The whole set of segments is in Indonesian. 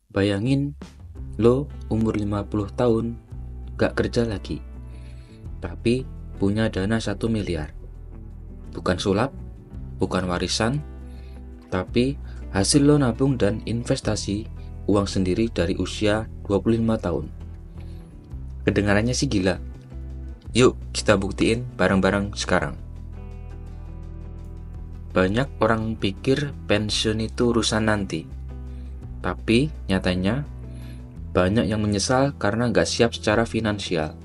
Bayangin lo umur 50 tahun gak kerja lagi, tapi punya dana 1 miliar. Bukan sulap, bukan warisan, tapi hasil lo nabung dan investasi uang sendiri dari usia 25 tahun. Kedengarannya sih gila. Yuk kita buktiin bareng-bareng sekarang. Banyak orang pikir pensiun itu urusan nanti, tapi nyatanya banyak yang menyesal karena nggak siap secara finansial.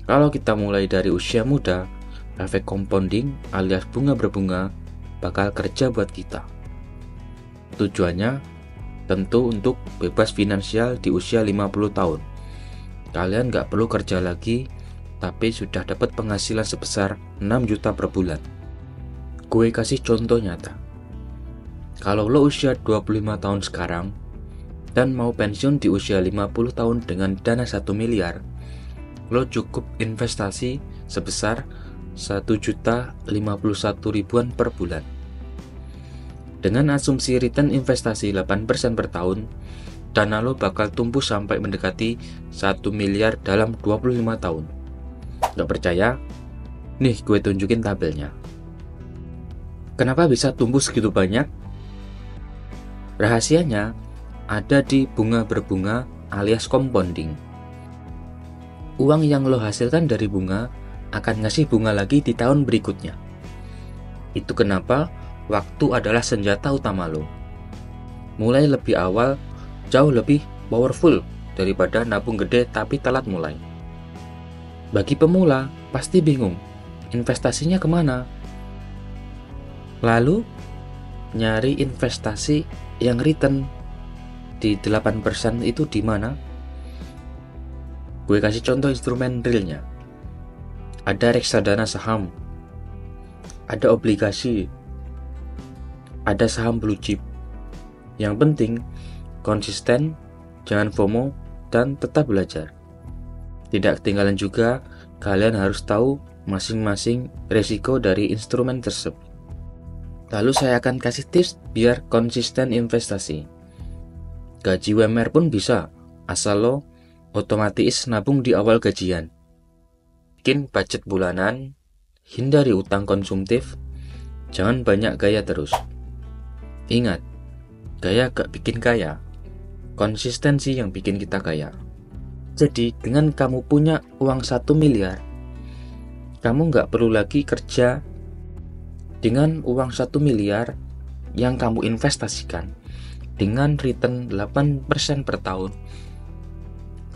Kalau kita mulai dari usia muda, efek compounding alias bunga berbunga bakal kerja buat kita. Tujuannya tentu untuk bebas finansial di usia 50 tahun. Kalian nggak perlu kerja lagi, tapi sudah dapat penghasilan sebesar 6 juta per bulan. Gue kasih contoh nyata. Kalau lo usia 25 tahun sekarang dan mau pensiun di usia 50 tahun dengan dana 1 miliar, lo cukup investasi sebesar 1.051.000-an per bulan. Dengan asumsi return investasi 8% per tahun, dana lo bakal tumbuh sampai mendekati 1 miliar dalam 25 tahun. Gak percaya? Nih gue tunjukin tabelnya. Kenapa bisa tumbuh segitu banyak? Rahasianya ada di bunga berbunga alias compounding. Uang yang lo hasilkan dari bunga akan ngasih bunga lagi di tahun berikutnya. Itu kenapa waktu adalah senjata utama lo. Mulai lebih awal jauh lebih powerful daripada nabung gede tapi telat mulai. Bagi pemula pasti bingung, investasinya kemana? Lalu nyari investasi yang return di 8% itu di mana? Gue kasih contoh instrumen realnya. Ada reksadana saham, ada obligasi, ada saham blue chip. Yang penting konsisten, jangan FOMO, dan tetap belajar. Tidak ketinggalan juga, kalian harus tahu masing-masing resiko dari instrumen tersebut. Lalu saya akan kasih tips biar konsisten investasi. Gaji UMR pun bisa, asal lo otomatis nabung di awal gajian. Bikin budget bulanan, hindari utang konsumtif, jangan banyak gaya terus. Ingat, gaya gak bikin kaya, konsistensi yang bikin kita kaya. Jadi dengan kamu punya uang 1 miliar, kamu gak perlu lagi kerja. Dengan uang 1 miliar yang kamu investasikan dengan return 8% per tahun,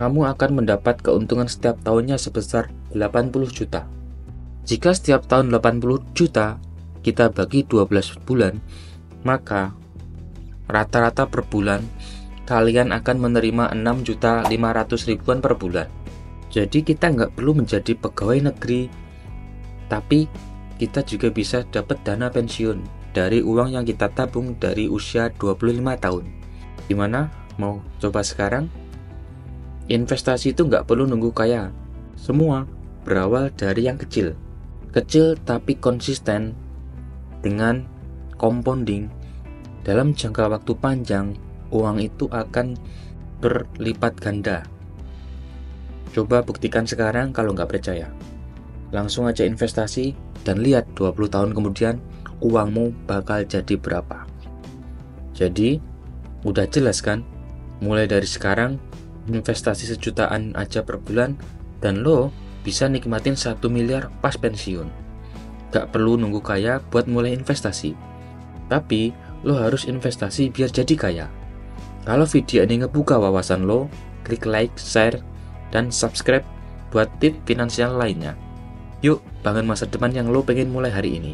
kamu akan mendapat keuntungan setiap tahunnya sebesar 80 juta. Jika setiap tahun 80 juta kita bagi 12 bulan, maka rata-rata per bulan kalian akan menerima 6.500.000-an per bulan. Jadi kita nggak perlu menjadi pegawai negeri, tapi kita juga bisa dapat dana pensiun dari uang yang kita tabung dari usia 25 tahun. Gimana? Mau coba sekarang? Investasi itu nggak perlu nunggu kaya. Semua berawal dari yang kecil. Kecil tapi konsisten dengan compounding. Dalam jangka waktu panjang, uang itu akan berlipat ganda. Coba buktikan sekarang kalau nggak percaya. Langsung aja investasi dan lihat 20 tahun kemudian uangmu bakal jadi berapa. Jadi, udah jelas kan? Mulai dari sekarang, investasi 1 jutaan aja per bulan dan lo bisa nikmatin 1 miliar pas pensiun. Gak perlu nunggu kaya buat mulai investasi. Tapi, lo harus investasi biar jadi kaya. Kalau video ini ngebuka wawasan lo, klik like, share, dan subscribe buat tips finansial lainnya. Yuk, bangun masa depan yang lo pengen mulai hari ini.